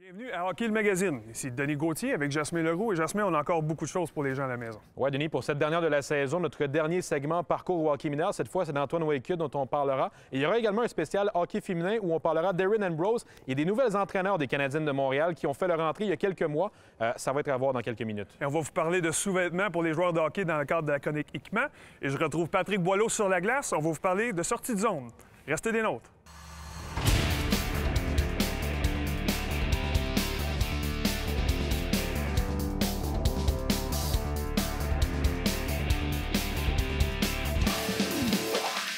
Bienvenue à Hockey le Magazine. Ici Denis Gauthier avec Jasmin Leroux. Et Jasmin, on a encore beaucoup de choses pour les gens à la maison. Oui, Denis, pour cette dernière de la saison, notre dernier segment Parcours au hockey mineur, cette fois, c'est d'Antoine Waked dont on parlera. Et il y aura également un spécial hockey féminin où on parlera d'Erin Ambrose et des nouvelles entraîneurs des Canadiennes de Montréal qui ont fait leur entrée il y a quelques mois. Ça va être à voir dans quelques minutes. Et on va vous parler de sous-vêtements pour les joueurs de hockey dans le cadre de la chronique ICMA. Et je retrouve Patrick Boileau sur la glace. On va vous parler de sortie de zone. Restez des nôtres.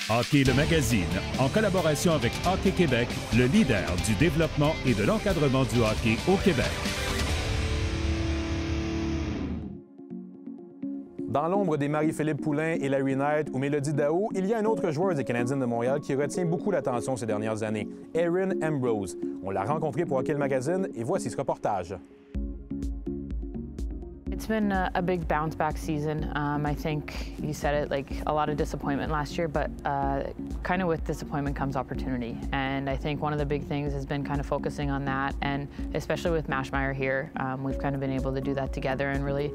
Hockey le Magazine, en collaboration avec Hockey Québec, le leader du développement et de l'encadrement du hockey au Québec. Dans l'ombre des Marie-Philippe Poulin et Larry Knight ou Mélodie Daou, il y a un autre joueur des Canadiennes de Montréal qui retient beaucoup l'attention ces dernières années, Erin Ambrose. On l'a rencontré pour Hockey le Magazine et voici ce reportage. It's been a big bounce back season. I think you said it, like a lot of disappointment last year, but kind of with disappointment comes opportunity. And I think one of the big things has been kind of focusing on that, and especially with Mashmeyer here, we've kind of been able to do that together and really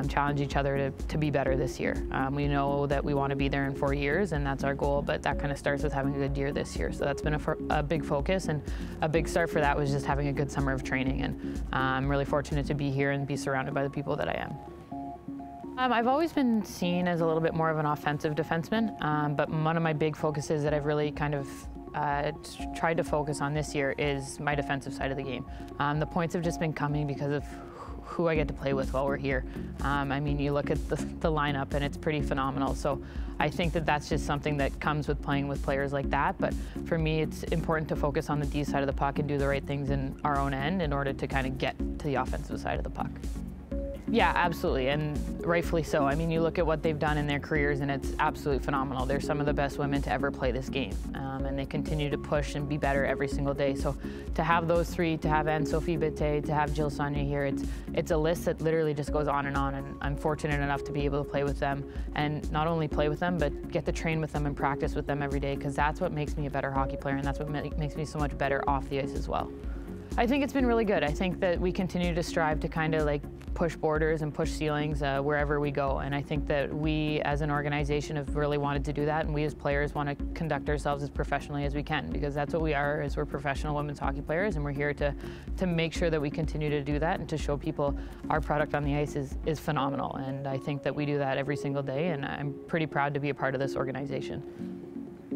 challenge each other to be better this year. We know that we want to be there in 4 years, and that's our goal, but that kind of starts with having a good year this year. So that's been a big focus, and a big start for that was just having a good summer of training. And I'm really fortunate to be here and be surrounded by the people that I am. I've always been seen as a little bit more of an offensive defenseman, but one of my big focuses that I've really kind of tried to focus on this year is my defensive side of the game. The points have just been coming because of who I get to play with while we're here. I mean, you look at the lineup and it's pretty phenomenal. So I think that that's just something that comes with playing with players like that. But for me, it's important to focus on the D side of the puck and do the right things in our own end in order to kind of get to the offensive side of the puck. Yeah, absolutely, and rightfully so. I mean, you look at what they've done in their careers, and it's absolutely phenomenal. They're some of the best women to ever play this game, and they continue to push and be better every single day. So to have those three, to have Anne-Sophie Bette, to have Jill Sonia here, it's a list that literally just goes on, and I'm fortunate enough to be able to play with them, and not only play with them, but get to train with them and practice with them every day, because that's what makes me a better hockey player, and that's what makes me so much better off the ice as well. I think it's been really good. I think that we continue to strive to kind of like push borders and push ceilings wherever we go. And I think that we as an organization have really wanted to do that. And we as players want to conduct ourselves as professionally as we can, because that's what we are, is we're professional women's hockey players. And we're here to make sure that we continue to do that and to show people our product on the ice is phenomenal. And I think that we do that every single day. And I'm pretty proud to be a part of this organization.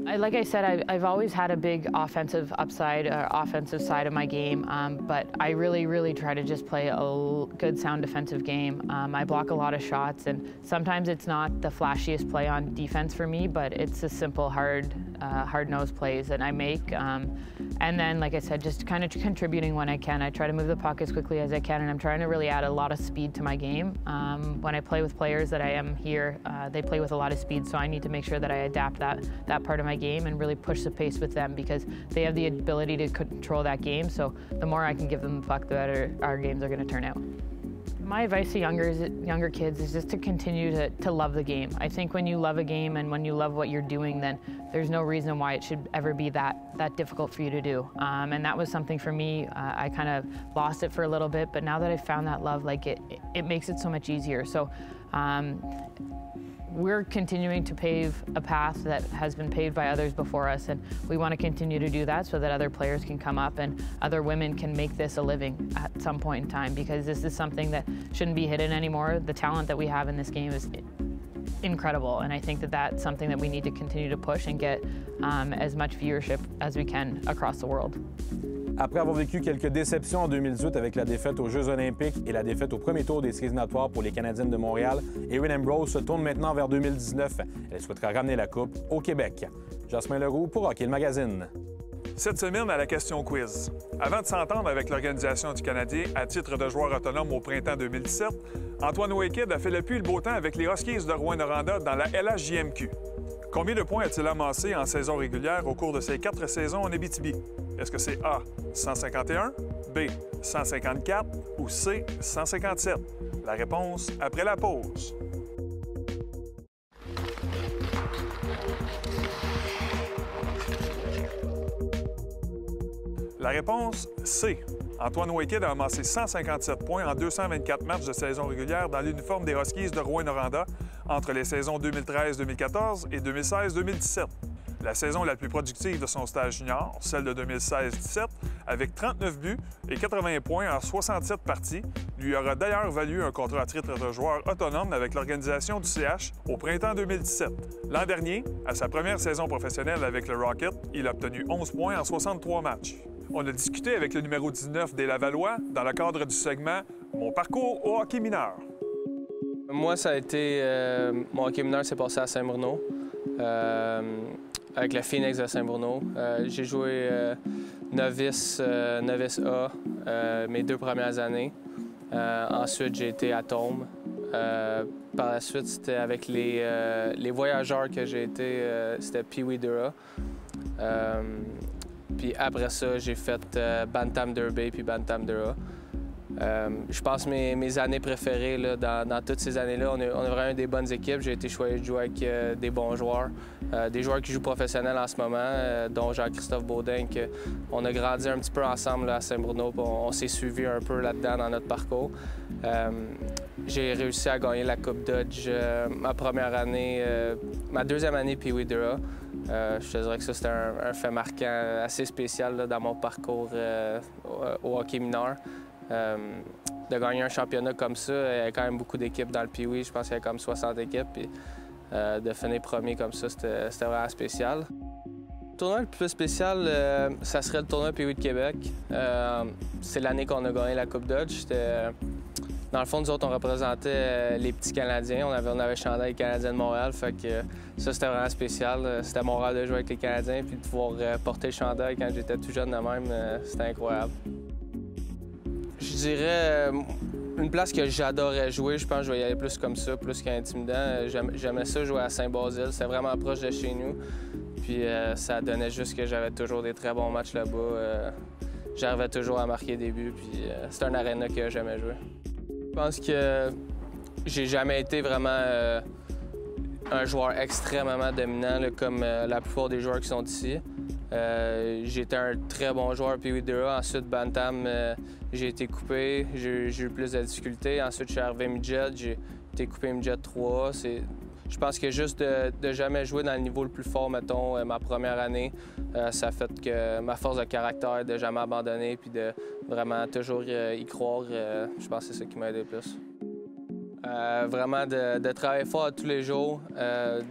Like I said, I've always had a big offensive upside, offensive side of my game, but I really try to just play a good, sound defensive game. I block a lot of shots, and sometimes it's not the flashiest play on defense for me, but it's the simple, hard-nosed plays that I make. And then, like I said, just kind of contributing when I can. I try to move the puck as quickly as I can, and I'm trying to really add a lot of speed to my game. When I play with players that I am here, they play with a lot of speed, so I need to make sure that I adapt that part of my game and really push the pace with them, because they have the ability to control that game. So the more I can give them the puck, the better our games are going to turn out. My advice to younger kids is just to continue to love the game. I think when you love a game and when you love what you're doing, then there's no reason why it should ever be that difficult for you to do. And that was something for me. I kind of lost it for a little bit, but now that I've found that love, like it makes it so much easier. So we're continuing to pave a path that has been paved by others before us, and we want to continue to do that so that other players can come up and other women can make this a living at some point in time, because this is something that shouldn't be hidden anymore. The talent that we have in this game is incredible, and I think that that's something that we need to continue to push and get as much viewership as we can across the world. Après avoir vécu quelques déceptions en 2018 avec la défaite aux Jeux olympiques et la défaite au premier tour des séries éliminatoires pour les Canadiennes de Montréal, Erin Ambrose se tourne maintenant vers 2019. Elle souhaitera ramener la Coupe au Québec. Jasmin Leroux pour Hockey le Magazine. Cette semaine, à la question quiz. Avant de s'entendre avec l'Organisation du Canadien à titre de joueur autonome au printemps 2017, Antoine Waked a fait le puits le beau temps avec les Huskies de Rouyn-Noranda dans la LHJMQ. Combien de points a-t-il amassé en saison régulière au cours de ses 4 saisons en Abitibi? Est-ce que c'est A, 151, B, 154 ou C, 157? La réponse après la pause. La réponse C. Antoine Waked a amassé 157 points en 224 matchs de saison régulière dans l'uniforme des Huskies de Rouyn-Noranda entre les saisons 2013-2014 et 2016-2017. La saison la plus productive de son stage junior, celle de 2016-17, avec 39 buts et 80 points en 67 parties, lui aura d'ailleurs valu un contrat à titre de joueur autonome avec l'organisation du CH au printemps 2017. L'an dernier, à sa première saison professionnelle avec le Rocket, il a obtenu 11 points en 63 matchs. On a discuté avec le numéro 19 des Lavallois dans le cadre du segment « Mon parcours au hockey mineur ». Moi, ça a été... mon hockey mineur s'est passé à Saint-Bruno. Avec le Phoenix de Saint-Bruno. J'ai joué novice A mes 2 premières années. Ensuite, j'ai été à Tôme. Par la suite, c'était avec les voyageurs que j'ai été, c'était Pee Wee Dura. Puis après ça, j'ai fait Bantam Derby puis Bantam Dura. Je pense que mes années préférées là, dans toutes ces années-là, on a vraiment des bonnes équipes. J'ai été choisi de jouer avec des bons joueurs, des joueurs qui jouent professionnels en ce moment, dont Jean-Christophe Baudin, on a grandi un petit peu ensemble là, à Saint-Bruno, on s'est suivi un peu là-dedans dans notre parcours. J'ai réussi à gagner la Coupe Dodge ma première année, ma deuxième année Pee Wee Dura. Je te dirais que ça, c'était un fait marquant assez spécial là, dans mon parcours au hockey mineur. De gagner un championnat comme ça, il y avait quand même beaucoup d'équipes dans le Pee-Wee, je pense qu'il y avait comme 60 équipes, puis de finir premier comme ça, c'était vraiment spécial. Le tournoi le plus spécial, ça serait le tournoi Pee-Wee de Québec. C'est l'année qu'on a gagné la Coupe Dodge. Dans le fond, nous autres, on représentait les petits Canadiens. On avait chanté les Canadiens de Montréal, fait que ça, c'était vraiment spécial. C'était mon rêve de jouer avec les Canadiens, puis de pouvoir porter le chandail quand j'étais tout jeune de même, c'était incroyable. Je dirais une place que j'adorais jouer. Je pense que je vais y aller plus comme ça, plus qu'intimidant. J'aimais ça jouer à Saint-Basile. C'était vraiment proche de chez nous. Puis ça donnait juste que j'avais toujours des très bons matchs là-bas. J'arrivais toujours à marquer des buts. Puis c'est un aréna que j'aimais jouer. Je pense que j'ai jamais été vraiment un joueur extrêmement dominant là, comme la plupart des joueurs qui sont ici. J'étais un très bon joueur Pee Wee Dura. Ensuite, Bantam, j'ai été coupé. J'ai eu plus de difficultés. Ensuite, je suis arrivé midget. J'ai été coupé midget 3. Je pense que juste de jamais jouer dans le niveau le plus fort, mettons, ma première année, ça a fait que ma force de caractère, de jamais abandonner puis de vraiment toujours y croire, je pense que c'est ça qui m'a aidé le plus. Vraiment de travailler fort tous les jours,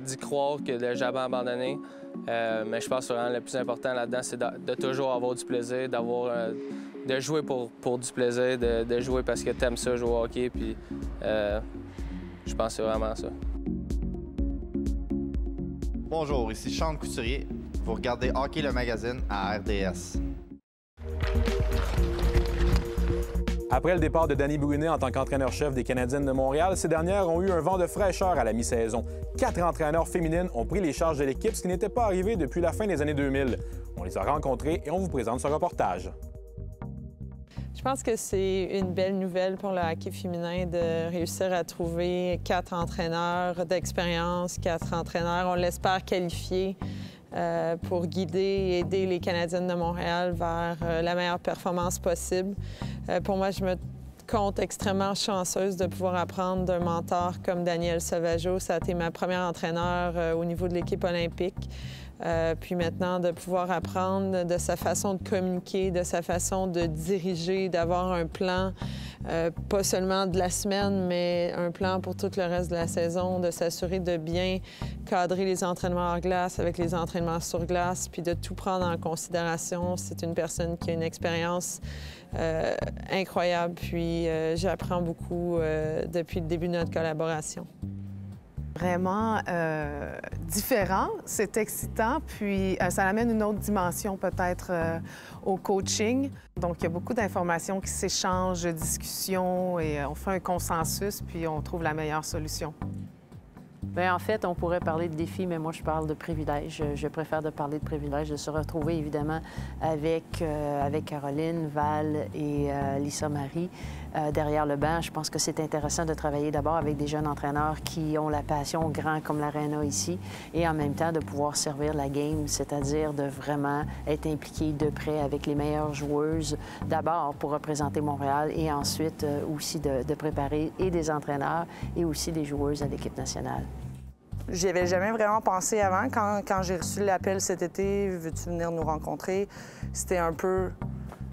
d'y croire que de jamais abandonner. Mais je pense que vraiment le plus important là-dedans, c'est de toujours avoir du plaisir, de jouer pour du plaisir, de jouer parce que tu aimes ça, jouer au hockey. Puis je pense que c'est vraiment ça. Bonjour, ici Sean Couturier. Vous regardez Hockey le magazine à RDS. Après le départ de Danny Brunet en tant qu'entraîneur-chef des Canadiennes de Montréal, ces dernières ont eu un vent de fraîcheur à la mi-saison. 4 entraîneurs féminines ont pris les charges de l'équipe, ce qui n'était pas arrivé depuis la fin des années 2000. On les a rencontrées et on vous présente ce reportage. Je pense que c'est une belle nouvelle pour le hockey féminin de réussir à trouver 4 entraîneurs d'expérience, 4 entraîneurs, on l'espère, qualifiés pour guider et aider les Canadiennes de Montréal vers la meilleure performance possible. Pour moi, je me compte extrêmement chanceuse de pouvoir apprendre d'un mentor comme Daniel Sauvageau. Ça a été ma première entraîneur au niveau de l'équipe olympique. Puis maintenant, de pouvoir apprendre de sa façon de communiquer, de sa façon de diriger, d'avoir un plan, pas seulement de la semaine, mais un plan pour tout le reste de la saison, de s'assurer de bien cadrer les entraînements hors glace avec les entraînements sur glace, puis de tout prendre en considération. C'est une personne qui a une expérience incroyable, puis j'apprends beaucoup depuis le début de notre collaboration. Vraiment différent, c'est excitant, puis ça amène une autre dimension peut-être au coaching. Donc, il y a beaucoup d'informations qui s'échangent, de discussions, et on fait un consensus, puis on trouve la meilleure solution. Bien, en fait, on pourrait parler de défis, mais moi, je parle de privilèges. Je préfère de parler de privilèges, de se retrouver, évidemment, avec Caroline, Val et Lisa-Marie derrière le banc. Je pense que c'est intéressant de travailler d'abord avec des jeunes entraîneurs qui ont la passion grand comme l'Arena ici et en même temps de pouvoir servir la game, c'est-à-dire de vraiment être impliqué de près avec les meilleures joueuses, d'abord pour représenter Montréal et ensuite aussi de préparer et des entraîneurs et aussi des joueuses à l'équipe nationale. J'y avais jamais vraiment pensé avant. Quand j'ai reçu l'appel cet été, veux-tu venir nous rencontrer? C'était un peu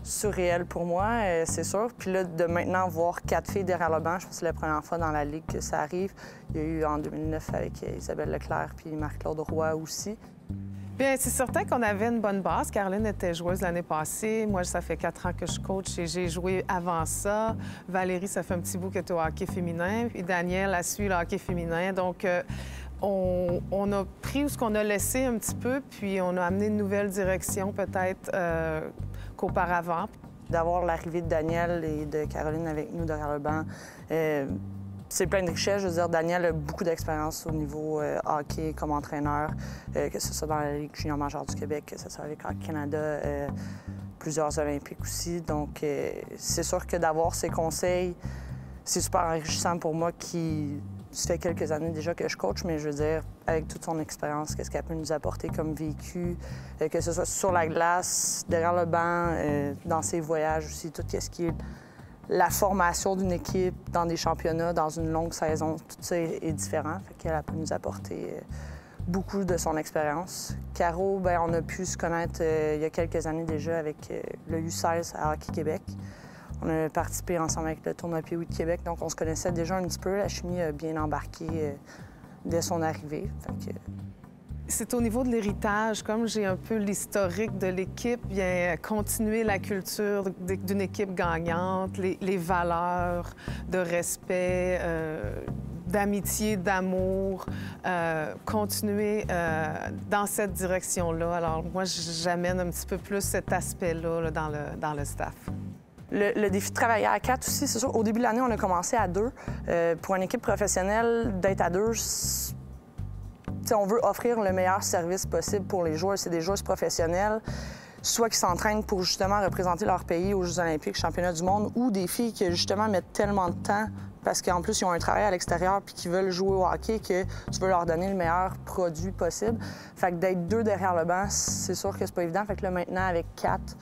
surréel pour moi, c'est sûr. Puis là, de maintenant voir 4 filles derrière le banc, je pense que c'est la première fois dans la Ligue que ça arrive. Il y a eu en 2009 avec Isabelle Leclerc puis Marc-Claude Roy aussi. Bien, c'est certain qu'on avait une bonne base. Caroline était joueuse l'année passée. Moi, ça fait 4 ans que je coach et j'ai joué avant ça. Valérie, ça fait un petit bout qu'elle est au hockey féminin. Puis Danielle a suivi le hockey féminin. Donc, on a pris ce qu'on a laissé un petit peu, puis on a amené une nouvelle direction peut-être qu'auparavant. D'avoir l'arrivée de Danielle et de Caroline avec nous derrière le banc, c'est plein de richesses. Je veux dire, Danielle a beaucoup d'expérience au niveau hockey comme entraîneur, que ce soit dans la Ligue junior majeure du Québec, que ce soit avec Hockey Canada, plusieurs Olympiques aussi. Donc, c'est sûr que d'avoir ses conseils, c'est super enrichissant pour moi qui... Ça fait quelques années déjà que je coach, mais je veux dire, avec toute son expérience, qu'est-ce qu'elle peut nous apporter comme vécu, que ce soit sur la glace, derrière le banc, dans ses voyages aussi, tout ce qui est la formation d'une équipe dans des championnats, dans une longue saison, tout ça est différent. Fait qu'elle peut nous apporter beaucoup de son expérience. Caro, bien, on a pu se connaître il y a quelques années déjà avec le U16 à Hockey Québec. On a participé ensemble avec le tournoi Pee-Wee de Québec, donc on se connaissait déjà un petit peu. La chimie a bien embarqué dès son arrivée. C'est au niveau de l'héritage, comme j'ai un peu l'historique de l'équipe, bien continuer la culture d'une équipe gagnante, les valeurs de respect, d'amitié, d'amour, continuer dans cette direction-là. Alors moi, j'amène un petit peu plus cet aspect-là là, dans le staff. Le défi de travailler à 4 aussi, c'est sûr. Au début de l'année, on a commencé à 2. Pour une équipe professionnelle, d'être à 2, on veut offrir le meilleur service possible pour les joueurs. C'est des joueurs professionnels, soit qui s'entraînent pour justement représenter leur pays aux Jeux olympiques, championnats du monde, ou des filles qui justement mettent tellement de temps parce qu'en plus, ils ont un travail à l'extérieur puis qu'ils veulent jouer au hockey que tu veux leur donner le meilleur produit possible. Fait que d'être 2 derrière le banc, c'est sûr que c'est pas évident. Fait que là, maintenant, avec 4,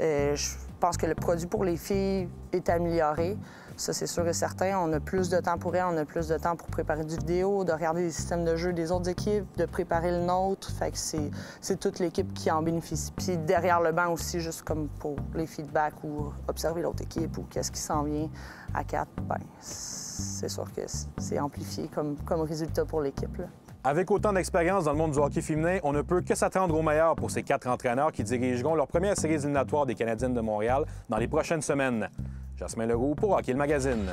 je pense que le produit pour les filles est amélioré. Ça, c'est sûr et certain. On a plus de temps pour elles, on a plus de temps pour préparer du vidéo, de regarder les systèmes de jeu des autres équipes, de préparer le nôtre. Fait que c'est toute l'équipe qui en bénéficie. Puis derrière le banc aussi, juste comme pour les feedbacks ou observer l'autre équipe ou qu'est-ce qui s'en vient à 4, bien, c'est sûr que c'est amplifié comme résultat pour l'équipe. Avec autant d'expérience dans le monde du hockey féminin, on ne peut que s'attendre au meilleur pour ces 4 entraîneurs qui dirigeront leur première série éliminatoire des Canadiennes de Montréal dans les prochaines semaines. Jasmin Leroux pour Hockey le Magazine.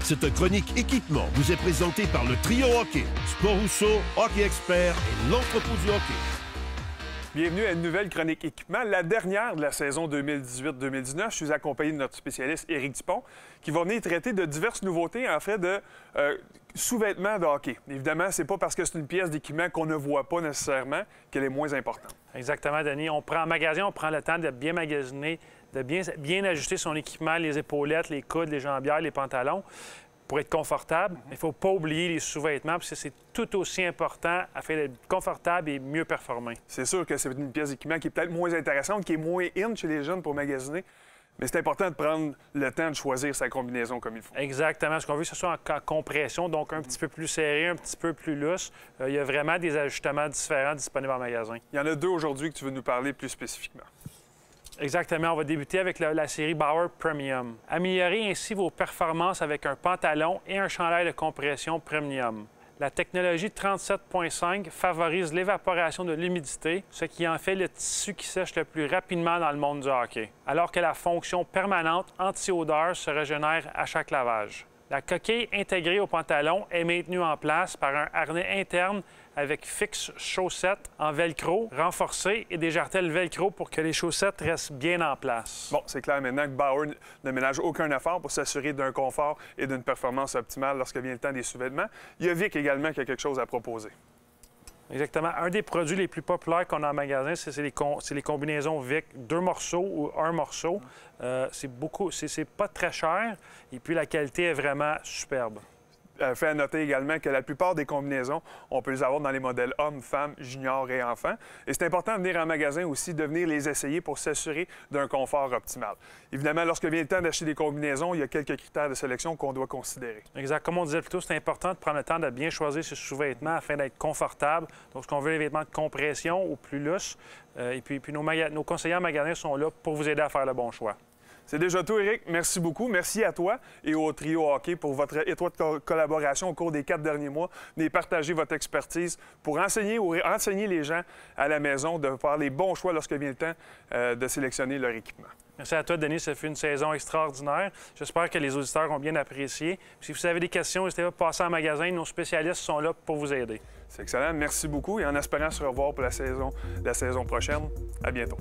Cette chronique équipement vous est présentée par le Trio Hockey, Sport Rousseau, Hockey Expert et l'Entrepôt du hockey. Bienvenue à une nouvelle chronique équipement, la dernière de la saison 2018-2019. Je suis accompagné de notre spécialiste Éric Dupont, qui va venir traiter de diverses nouveautés, en fait, de sous-vêtements de hockey. Évidemment, c'est pas parce que c'est une pièce d'équipement qu'on ne voit pas nécessairement qu'elle est moins importante. Exactement, Denis. On prend en magasin, on prend le temps de bien magasiner, de bien ajuster son équipement, les épaulettes, les coudes, les jambières, les pantalons, pour être confortable. Il ne faut pas oublier les sous-vêtements, parce que c'est tout aussi important afin d'être confortable et mieux performant. C'est sûr que c'est une pièce d'équipement qui est peut-être moins intéressante, qui est moins in chez les jeunes pour magasiner, mais c'est important de prendre le temps de choisir sa combinaison comme il faut. Exactement. Ce qu'on veut, c'est que ce soit en compression, donc un petit peu plus serré, un petit peu plus lousse. Il y a vraiment des ajustements différents disponibles en magasin. Il y en a 2 aujourd'hui que tu veux nous parler plus spécifiquement. Exactement. On va débuter avec la série Bauer Premium. Améliorez ainsi vos performances avec un pantalon et un chandail de compression Premium. La technologie 37.5 favorise l'évaporation de l'humidité, ce qui en fait le tissu qui sèche le plus rapidement dans le monde du hockey, alors que la fonction permanente anti-odeur se régénère à chaque lavage. La coquille intégrée au pantalon est maintenue en place par un harnais interne avec fixe chaussettes en velcro renforcé et des jartelles velcro pour que les chaussettes restent bien en place. Bon, c'est clair maintenant que Bauer ne ménage aucun effort pour s'assurer d'un confort et d'une performance optimale lorsque vient le temps des sous-vêtements. Il y a Vic également qui a quelque chose à proposer. Exactement. Un des produits les plus populaires qu'on a en magasin, c'est les combinaisons Vic, 2 morceaux ou 1 morceau. C'est pas très cher et puis la qualité est vraiment superbe. Fait à noter également que la plupart des combinaisons, on peut les avoir dans les modèles hommes, femmes, juniors et enfants. Et c'est important de venir en magasin aussi, de venir les essayer pour s'assurer d'un confort optimal. Évidemment, lorsque vient le temps d'acheter des combinaisons, il y a quelques critères de sélection qu'on doit considérer. Exact. Comme on disait plus tôt, c'est important de prendre le temps de bien choisir ses sous-vêtements afin d'être confortable. Donc, ce qu'on veut, les vêtements de compression ou plus lousses. Et puis nos conseillers en magasin sont là pour vous aider à faire le bon choix. C'est déjà tout, Éric. Merci beaucoup. Merci à toi et au Trio Hockey pour votre étroite collaboration au cours des 4 derniers mois. Venez partager votre expertise pour enseigner les gens à la maison de faire les bons choix lorsque vient le temps de sélectionner leur équipement. Merci à toi, Denis. Ça fait une saison extraordinaire. J'espère que les auditeurs ont bien apprécié. Puis si vous avez des questions, n'hésitez pas à passer en magasin. Nos spécialistes sont là pour vous aider. C'est excellent. Merci beaucoup et en espérant se revoir pour la saison prochaine. À bientôt.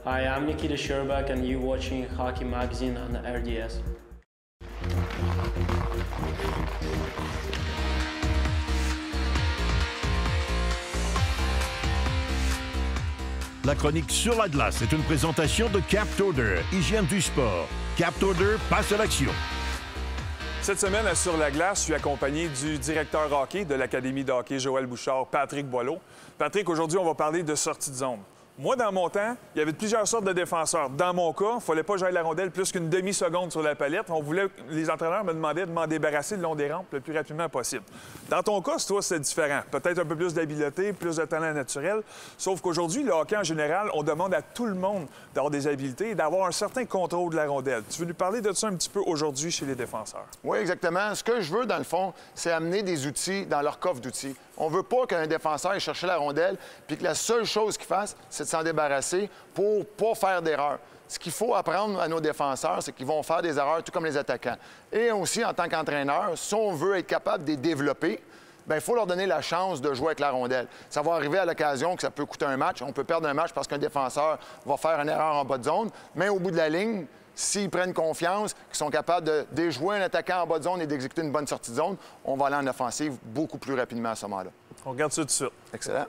Hi, I'm Nikita Sherbak and you're watching Hockey Magazine on RDS. La chronique sur la glace est une présentation de Captorder, hygiène du sport. Captorder passe à l'action. Cette semaine, à Sur la glace, je suis accompagné du directeur hockey de l'Académie de hockey Joël Bouchard, Patrick Boileau. Patrick, aujourd'hui, on va parler de sortie de zone. Moi, dans mon temps, il y avait plusieurs sortes de défenseurs. Dans mon cas, il ne fallait pas que j'aille la rondelle plus qu'une demi-seconde sur la palette. Les entraîneurs me demandaient de m'en débarrasser le long des rampes le plus rapidement possible. Dans ton cas, toi, c'est différent. Peut-être un peu plus d'habileté, plus de talent naturel. Sauf qu'aujourd'hui, le hockey en général, on demande à tout le monde d'avoir des habiletés et d'avoir un certain contrôle de la rondelle. Tu veux nous parler de ça un petit peu aujourd'hui chez les défenseurs? Oui, exactement. Ce que je veux, dans le fond, c'est amener des outils dans leur coffre d'outils. On ne veut pas qu'un défenseur aille chercher la rondelle puis que la seule chose qu'il fasse, c'est de s'en débarrasser pour ne pas faire d'erreur. Ce qu'il faut apprendre à nos défenseurs, c'est qu'ils vont faire des erreurs, tout comme les attaquants. Et aussi, en tant qu'entraîneur, si on veut être capable de les développer, bien, il faut leur donner la chance de jouer avec la rondelle. Ça va arriver à l'occasion que ça peut coûter un match. On peut perdre un match parce qu'un défenseur va faire une erreur en bas de zone, mais au bout de la ligne, s'ils prennent confiance, qu'ils sont capables de déjouer un attaquant en bas de zone et d'exécuter une bonne sortie de zone, on va aller en offensive beaucoup plus rapidement à ce moment-là. On regarde ça tout de suite. Excellent.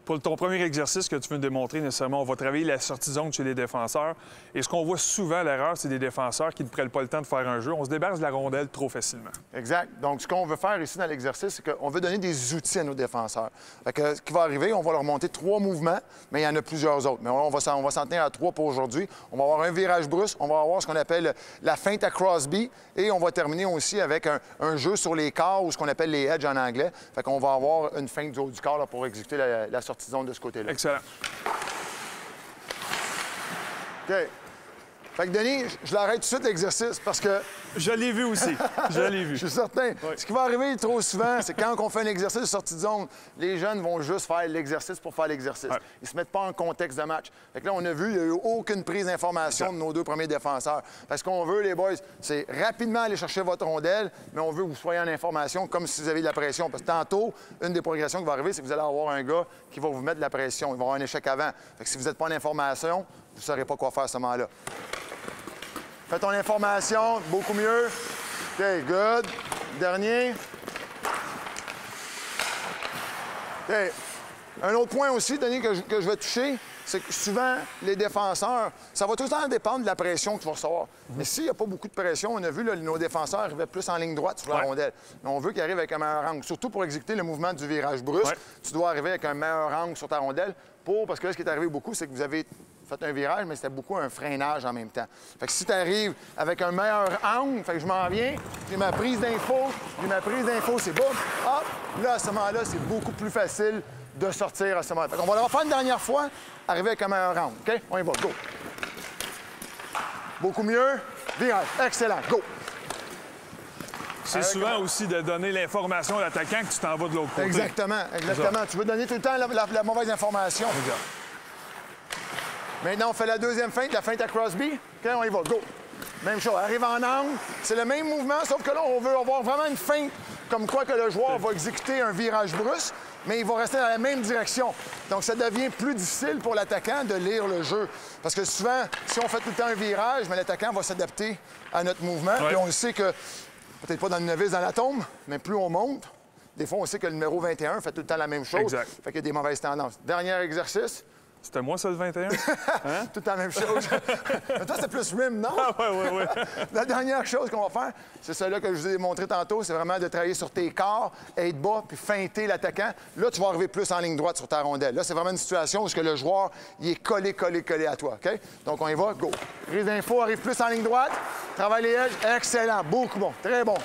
Pour ton premier exercice que tu veux nous démontrer, nécessairement, on va travailler la sortie de zone chez les défenseurs. Et ce qu'on voit souvent à l'erreur, c'est des défenseurs qui ne prennent pas le temps de faire un jeu. On se débarrasse de la rondelle trop facilement. Exact. Donc, ce qu'on veut faire ici dans l'exercice, c'est qu'on veut donner des outils à nos défenseurs. Fait que, ce qui va arriver, on va leur monter 3 mouvements, mais il y en a plusieurs autres. Mais on va s'en tenir à 3 pour aujourd'hui. On va avoir un virage brusque, on va avoir ce qu'on appelle la feinte à Crosby, et on va terminer aussi avec un jeu sur les corps, ou ce qu'on appelle les edges en anglais. Fait qu'on va avoir une feinte du haut du corps là, pour exécuter la sortie de zone de ce côté-là. Excellent. OK. Fait que, Denis, je l'arrête tout de suite, l'exercice, parce que... Je l'ai vu aussi. Je l'ai vu. Je suis certain. Oui. Ce qui va arriver trop souvent, c'est quand on fait un exercice de sortie de zone, les jeunes vont juste faire l'exercice pour faire l'exercice. Ouais. Ils se mettent pas en contexte de match. Fait que là, on a vu, il n'y a eu aucune prise d'information de nos 2 premiers défenseurs. Parce qu'on veut, les boys, c'est rapidement aller chercher votre rondelle, mais on veut que vous soyez en information comme si vous avez de la pression. Parce que tantôt, une des progressions qui va arriver, c'est que vous allez avoir un gars qui va vous mettre de la pression. Il va avoir un échec avant. Fait que si vous n'êtes pas en information, vous ne saurez pas quoi faire à ce moment-là. Fais ton information, beaucoup mieux. OK, good. Dernier. OK. Un autre point aussi, Denis, que je vais toucher, c'est que souvent, les défenseurs, ça va tout le temps dépendre de la pression que tu vas recevoir. Mais s'il n'y a pas beaucoup de pression, on a vu, là, nos défenseurs arrivaient plus en ligne droite sur la rondelle. Mais on veut qu'ils arrivent avec un meilleur angle. Surtout pour exécuter le mouvement du virage brusque, tu dois arriver avec un meilleur angle sur ta rondelle. Parce que là, ce qui est arrivé beaucoup, c'est que vous avez fait un virage, mais c'était beaucoup un freinage en même temps. Fait que si tu arrives avec un meilleur angle, fait que je m'en viens, j'ai ma prise d'info, c'est boum, hop, là, à ce moment-là, c'est beaucoup plus facile de sortir à ce moment-là. Fait qu'on va le refaire une dernière fois, arriver avec un meilleur angle, OK? On y va, go! Beaucoup mieux, virage, excellent, go! C'est souvent aussi de donner l'information à l'attaquant que tu t'en vas de l'autre côté. Exactement, exactement. Tu veux donner tout le temps la mauvaise information. Exact. Maintenant, on fait la deuxième feinte, la feinte à Crosby. OK, on y va, go! Même chose, arrive en angle, c'est le même mouvement, sauf que là, on veut avoir vraiment une feinte, comme quoi que le joueur va exécuter un virage brusque, mais il va rester dans la même direction. Donc, ça devient plus difficile pour l'attaquant de lire le jeu. Parce que souvent, si on fait tout le temps un virage, mais l'attaquant va s'adapter à notre mouvement. Puis on le sait que, peut-être pas dans le novice, dans la tombe, mais plus on monte, des fois, on sait que le numéro 21 fait tout le temps la même chose. Exact. Fait qu'il y a des mauvaises tendances. Dernier exercice. C'était moi, ça, le 21? Hein? Tout la même chose. Mais toi, c'est plus rim, non? Ah, oui. La dernière chose qu'on va faire, c'est celle-là que je vous ai montré tantôt, c'est vraiment de travailler sur tes corps, être bas, puis feinter l'attaquant. Là, tu vas arriver plus en ligne droite sur ta rondelle. Là, c'est vraiment une situation où le joueur, il est collé à toi, OK? Donc, on y va, go. Prise d'info, arrive plus en ligne droite. Travaille les edges, excellent, beaucoup bon, très bon.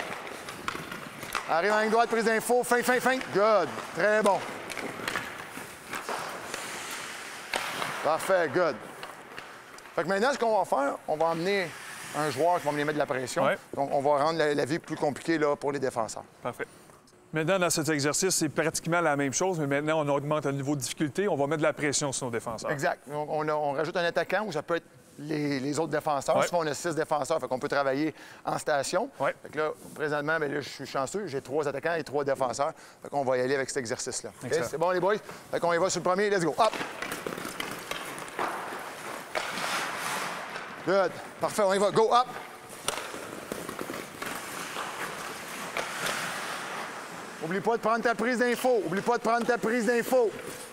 Arrive en ligne droite, prise d'info, feinte. Good, très bon. Parfait, good. Fait que maintenant, ce qu'on va faire, on va emmener un joueur qui va venir mettre de la pression. Ouais. Donc, on va rendre la vie plus compliquée là, pour les défenseurs. Parfait. Maintenant, dans cet exercice, c'est pratiquement la même chose, mais maintenant, on augmente le niveau de difficulté. On va mettre de la pression sur nos défenseurs. Exact. On rajoute un attaquant où ça peut être les autres défenseurs. Ouais. Souvent, on a 6 défenseurs, fait qu'on peut travailler en station. Ouais. Fait que là, présentement, bien, là, je suis chanceux. J'ai 3 attaquants et 3 défenseurs. Fait qu'on va y aller avec cet exercice-là. Okay? C'est bon, les boys? Fait qu'on y va sur le premier. Let's go. Hop! Good. Parfait, on y va. Go, up. Oublie pas de prendre ta prise d'info.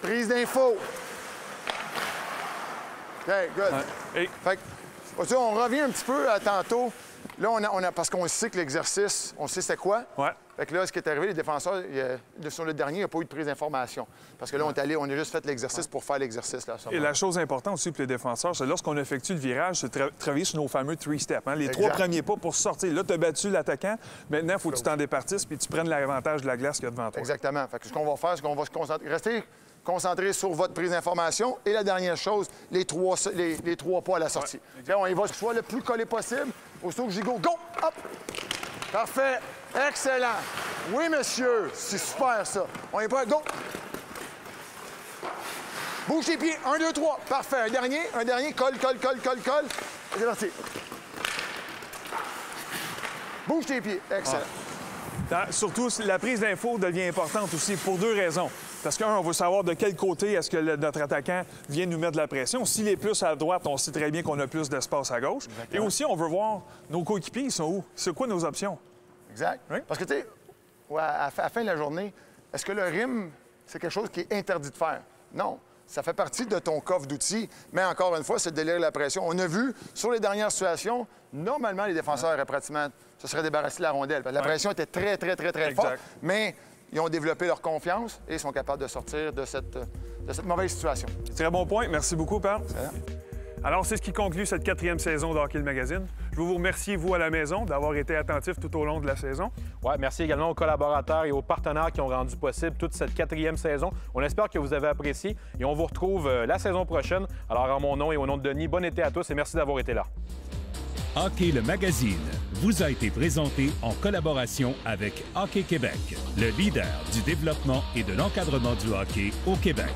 Prise d'info. OK, good. Hey. Fait que, on revient un petit peu à tantôt. Là, parce qu'on sait que l'exercice, on sait c'est quoi. Ouais. Fait que là, ce qui est arrivé, les défenseurs, sur le dernier, il n'y a pas eu de prise d'information. Parce que là, on a juste fait l'exercice pour faire l'exercice. Et la chose importante aussi pour les défenseurs, c'est lorsqu'on effectue le virage, c'est de travailler sur nos fameux 3 steps. Hein? Les 3 premiers pas pour sortir. Là, tu as battu l'attaquant. Maintenant, il faut que tu t'en départisses puis tu prennes l'avantage de la glace qu'il y a devant toi. Exactement. Fait que ce qu'on va faire, c'est qu'on va se concentrer. Restez concentrés sur votre prise d'information. Et la dernière chose, les 3 pas à la sortie. Ouais. Là, on y va soit le plus collé possible. Aussitôt que j'y go, go! Hop! Parfait! Excellent! Oui, monsieur! C'est super, ça! On y va, go! Bouge tes pieds. 1, 2, 3. Parfait. Un dernier. Colle. C'est parti. Bouge tes pieds. Excellent. Surtout, la prise d'info devient importante aussi pour 2 raisons. Parce qu'un, on veut savoir de quel côté est-ce que notre attaquant vient nous mettre de la pression. S'il est plus à droite, on sait très bien qu'on a plus d'espace à gauche. Exactement. Et aussi, on veut voir nos coéquipiers, ils sont où? C'est quoi nos options? Exact. Oui? Parce que, tu sais, à la fin de la journée, est-ce que le rim, c'est quelque chose qui est interdit de faire? Non. Ça fait partie de ton coffre d'outils, mais encore une fois, c'est de lire la pression. On a vu, sur les dernières situations, normalement, les défenseurs auraient pratiquement se seraient débarrassés de la rondelle. La pression était très forte, mais ils ont développé leur confiance et sont capables de sortir de cette mauvaise situation. Très bon point. Merci beaucoup, Pat. Alors, c'est ce qui conclut cette 4e saison de Hockey le Magazine. Je veux vous remercier, vous, à la maison, d'avoir été attentifs tout au long de la saison. Ouais, merci également aux collaborateurs et aux partenaires qui ont rendu possible toute cette 4e saison. On espère que vous avez apprécié et on vous retrouve la saison prochaine. Alors, en mon nom et au nom de Denis, bon été à tous et merci d'avoir été là. Hockey le Magazine vous a été présenté en collaboration avec Hockey Québec, le leader du développement et de l'encadrement du hockey au Québec.